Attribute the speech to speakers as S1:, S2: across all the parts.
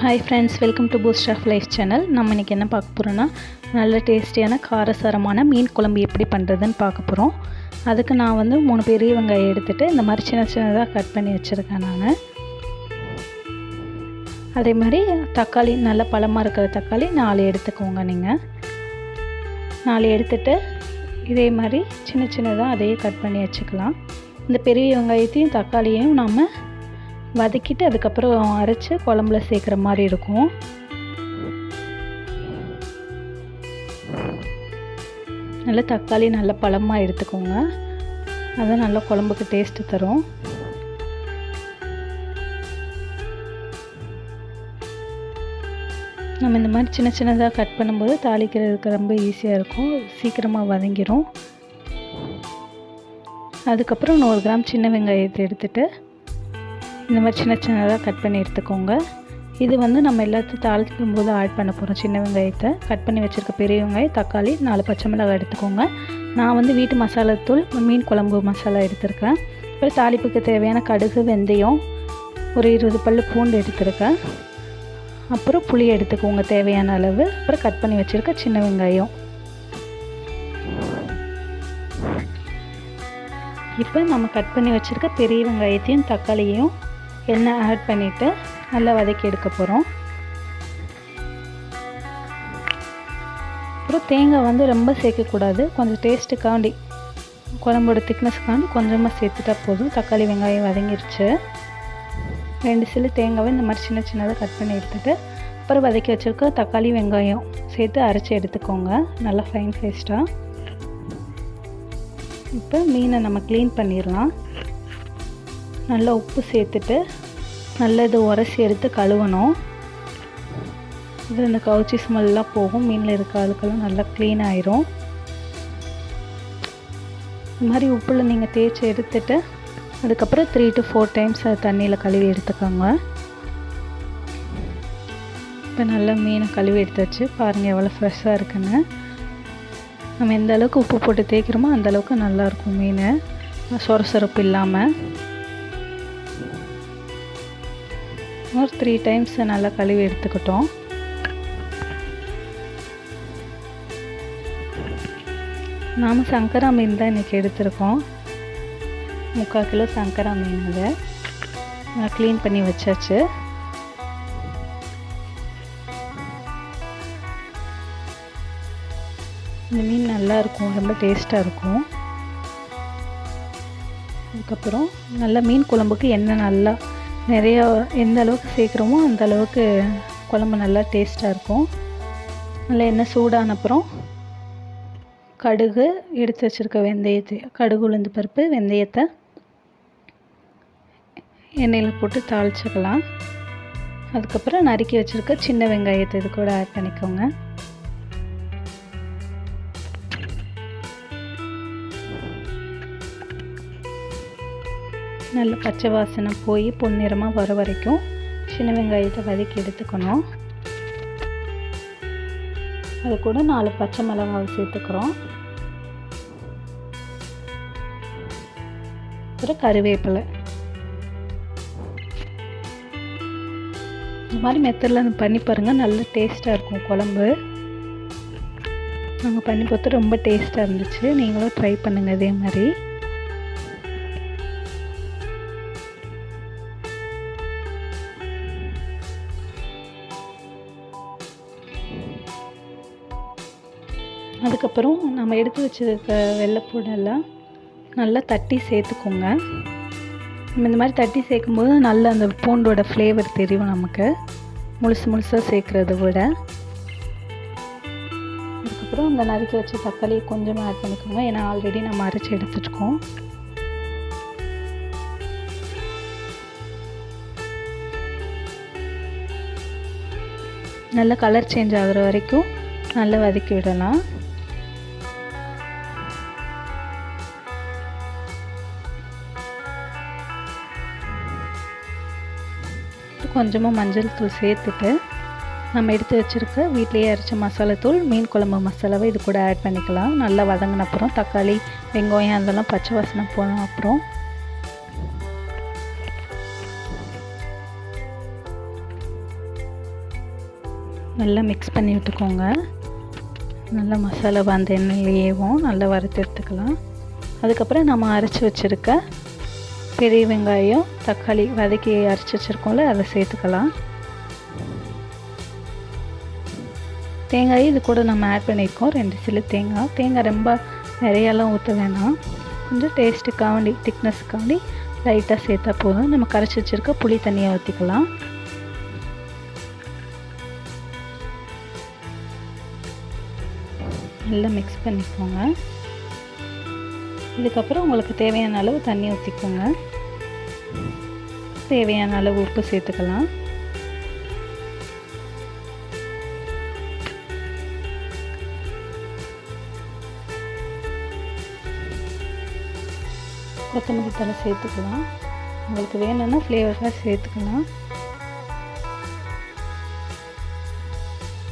S1: Hi friends, welcome to boost of life channel. நம்ம இன்றைக்கி என்ன பார்க்க போகிறோன்னா, நல்ல டேஸ்டியான காரசாரமான மீன் குழம்பு எப்படி பண்ணுறதுன்னு பார்க்க போகிறோம். அதுக்கு நான் 3 பெரிய வெங்காயம் எடுத்துகிட்டு இந்த மாதிரி சின்ன சின்னதாக கட் பண்ணி வச்சுருக்கேன். நான் அதே மாதிரி தக்காளி, நல்ல பழமாக இருக்கிற தக்காளி 4 எடுத்துக்கோங்க. நீங்கள் 4 எடுத்துகிட்டு இதே மாதிரி சின்ன சின்னதாக அதையே கட் பண்ணி வச்சுக்கலாம். இந்த பெரிய வெங்காயத்தையும் தக்காளியையும் நாம் வதக்கிட்டு அதுக்கப்புறம் அரைச்சி குழம்புல சேர்க்குற மாதிரி இருக்கும். நல்லா தக்காளி நல்ல பழமாக எடுத்துக்கோங்க, அதுதான் நல்லா குழம்புக்கு டேஸ்ட்டு தரும். நம்ம இந்த மாதிரி சின்ன சின்னதாக கட் பண்ணும்போது தாளிக்கிறதுக்கு ரொம்ப ஈஸியாக இருக்கும், சீக்கிரமாக வதங்கிடும். அதுக்கப்புறம் 100 கிராம் சின்ன வெங்காயத்தை எடுத்துகிட்டு இந்த மாதிரி சின்ன சின்னதாக கட் பண்ணி எடுத்துக்கோங்க. இது நம்ம எல்லாத்தையும் தாளிக்கும் போது ஆட் பண்ண போகிறோம். சின்ன வெங்காயத்தை கட் பண்ணி வச்சுருக்க பெரிய வெங்காயம், தக்காளி, 4 பச்சை மிளகாய் எடுத்துக்கோங்க. நான் வீட்டு மசாலாத்தூள், மீன் குழம்பு மசாலா எடுத்துருக்கேன். அப்புறம் தாளிப்புக்கு தேவையான கடுகு, வெந்தயம், ஒரு 20 பல் பூண்டு எடுத்துருக்கேன். அப்புறம் புளி எடுத்துக்கோங்க தேவையான அளவு. அப்புறம் கட் பண்ணி வச்சுருக்க சின்ன வெங்காயம். இப்போ நம்ம கட் பண்ணி வச்சுருக்க பெரிய வெங்காயத்தையும் தக்காளியையும் எண்ணெய் ஆட் பண்ணிவிட்டு நல்லா வதக்கி எடுக்க போகிறோம். அப்புறம் தேங்காய் ரொம்ப சேர்க்கக்கூடாது, கொஞ்சம் டேஸ்ட்டுக்காண்டி, குழம்போட திக்னஸ்க்காண்டி கொஞ்சமாக சேர்த்துட்டா போதும். தக்காளி வெங்காயம் வதங்கிருச்சு. 2 சில்லு தேங்காவை இந்த மாதிரி சின்ன சின்னதாக கட் பண்ணி எடுத்துகிட்டு அப்புறம் வதக்கி வச்சுருக்க தக்காளி வெங்காயம் சேர்த்து அரைச்சி எடுத்துக்கோங்க, நல்லா ஃபைன் பேஸ்ட்டாக. இப்போ மீனை நம்ம க்ளீன் பண்ணிடலாம். நல்லா உப்பு சேர்த்துட்டு நல்லா இது உரசி எடுத்து கழுவணும். இது இந்த கவுச்சி ஸ்மெல்லாம் போகும், மீனில் இருக்க அழுக்கெல்லாம் நல்லா க்ளீன் ஆயிரும். இந்த மாதிரி உப்பில் நீங்கள் தேய்ச்சி எடுத்துட்டு அதுக்கப்புறம் 3 to 4 டைம்ஸ் தண்ணியில் கழுவி எடுத்துக்கோங்க. இப்போ நல்லா மீனை கழுவி எடுத்தாச்சு, பாருங்கள் எவ்வளோ ஃப்ரெஷ்ஷாக இருக்குன்னு. நம்ம எந்த அளவுக்கு உப்பு போட்டு தேய்க்கிறோமோ அந்தளவுக்கு நல்லாயிருக்கும் மீன், சொரசொரப்பு இல்லாமல். ஒரு 3 டைம்ஸ் நல்லா கழுவி எடுத்துக்கிட்டோம். நாம் சங்கரா மீன் தான் இன்றைக்கி எடுத்திருக்கோம். 3/4 கிலோ சங்கரா மீன். அதை நான் க்ளீன் பண்ணி வச்சாச்சு. இந்த மீன் நல்லாயிருக்கும், ரொம்ப டேஸ்ட்டாக இருக்கும். அதுக்கப்புறம் நல்லா மீன் குழம்புக்கு எண்ணெய் நல்லா நிறையா எந்த அளவுக்கு சேர்க்குறோமோ அந்த அளவுக்கு குழம்பு நல்லா டேஸ்ட்டாக இருக்கும். நல்லா எண்ணெய் சூடான அப்புறம் கடுகு, எடுத்து வச்சுருக்க வெந்தயத்தை, கடுகு, உளுந்து பருப்பு, வெந்தயத்தை எண்ணெயில் போட்டு தாளிச்சுக்கலாம். அதுக்கப்புறம் நறுக்கி வச்சுருக்க சின்ன வெங்காயத்தை இது கூட ஆட் பண்ணிக்கோங்க. நல்ல பச்சை வாசனை போய் பொன்னிறமாக வர வரைக்கும் சின்ன வெங்காயத்தை வதக்கி எடுத்துக்கணும். அது கூட 4 பச்சை மிளகாய் சேர்த்துக்கிறோம். அப்புறம் கருவேப்பிலை. இந்த மாதிரி மெத்தடில் பண்ணி பாருங்கள், நல்ல டேஸ்ட்டாக இருக்கும் குழம்பு. நாங்கள் பண்ணி பார்த்து ரொம்ப டேஸ்ட்டாக இருந்துச்சு, நீங்களும் ட்ரை பண்ணுங்கள் இதே மாதிரி. அதுக்கப்புறம் நம்ம எடுத்து வச்சுருக்க வெள்ளைப்பூடெல்லாம் நல்லா தட்டி சேர்த்துக்கோங்க. நம்ம இந்த மாதிரி தட்டி சேர்க்கும்போது நல்ல அந்த பூண்டோட ஃப்ளேவர் தெரியும் நமக்கு, முழுசாக சேர்க்குறத விட. அதுக்கப்புறம் அந்த நறுக்கி வச்ச தக்காளியை கொஞ்சமாக ஆட் பண்ணிக்கோங்க, ஏன்னா ஆல்ரெடி நம்ம அரைச்சி எடுத்துருக்கோம். நல்லா கலர் சேஞ்ச் ஆகிற வரைக்கும் நல்லா வதக்கி விடலாம். கொஞ்சமாக மஞ்சள் தூள் சேர்த்துட்டு நம்ம எடுத்து வச்சுருக்க வீட்டிலேயே அரைச்ச மசாலாத்தூள், மீன் குழம்பு மசாலாவை இது கூட ஆட் பண்ணிக்கலாம். நல்லா வதங்கின அப்புறம் தக்காளி, வெங்காயம் அதெல்லாம் பச்சை வாசனை போன அப்புறம் நல்லா மிக்ஸ் பண்ணி விட்டுக்கோங்க. நல்லா மசாலா அந்த எண்ணெயிலேயேவும் நல்லா வறுத்து எடுத்துக்கலாம். அதுக்கப்புறம் நம்ம அரைச்சி வச்சுருக்க பெரிய வெங்காயம் தக்காளி வதக்கி அரைச்சி வச்சுருக்கோம்ல அதை சேர்த்துக்கலாம். தேங்காய் இது கூட நம்ம ஆட் பண்ணியிருக்கோம் 2 சில்லு தேங்காய் ரொம்ப நிறையாலாம் ஊற்ற வேணாம். கொஞ்சம் டேஸ்ட்டுக்காண்டி திக்னஸ்க்காண்டி லைட்டாக சேர்த்தா போதும். நம்ம கரைச்சி வச்சுருக்க புளி தண்ணியை ஊற்றிக்கலாம். நல்லா மிக்ஸ் பண்ணிக்கோங்க. இதுக்கப்புறம் உங்களுக்கு தேவையான அளவு தண்ணி ஊற்றிக்கோங்க. தேவையான அளவு உப்பு சேர்த்துக்கலாம். கொத்தமல்லி தழை சேர்த்துக்கலாம். உங்களுக்கு வேணும்னா ஃப்ளேவராக சேர்த்துக்கலாம்.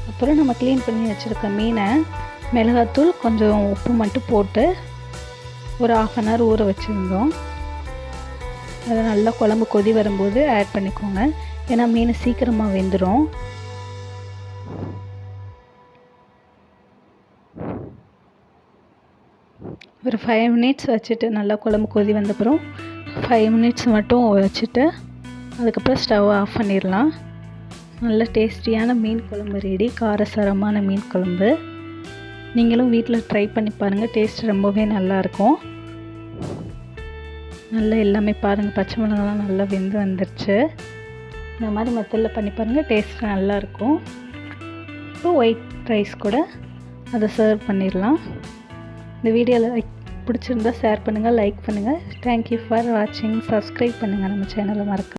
S1: அப்புறம் நம்ம க்ளீன் பண்ணி வச்சுருக்க மீனை மிளகாத்தூள் கொஞ்சம் உப்பு மட்டும் போட்டு ஒரு 1/2 hour ஊற வச்சுருந்தோம். அதை நல்லா குழம்பு கொதி வரும்போது ஆட் பண்ணிக்கோங்க. ஏன்னா மீன் சீக்கிரமாக வெந்துடும். ஒரு 5 minutes வச்சுட்டு நல்லா குழம்பு கொதி வந்தப்புறம் 5 minutes மட்டும் வச்சுட்டு அதுக்கப்புறம் ஸ்டவ் ஆஃப் பண்ணிடலாம். நல்ல டேஸ்டியான மீன் குழம்பு ரெடி. காரசாரமான மீன் குழம்பு நீங்களும் வீட்டில் ட்ரை பண்ணி பாருங்கள். டேஸ்ட் ரொம்பவே நல்லாயிருக்கும். நல்லா எல்லாமே பாருங்கள், பச்சை மிளகாலாம் நல்லா வெந்து வந்துருச்சு. இந்த மாதிரி மெத்தடில் பண்ணி பாருங்கள், டேஸ்ட் நல்லாயிருக்கும். இப்போ ஒயிட் ரைஸ் கூட அதை சர்வ் பண்ணிடலாம். இந்த வீடியோவில் பிடிச்சிருந்தா ஷேர் பண்ணுங்கள், லைக் பண்ணுங்கள். தேங்க்யூ ஃபார் வாட்சிங். சப்ஸ்கிரைப் பண்ணுங்கள் நம்ம சேனலை மறக்க.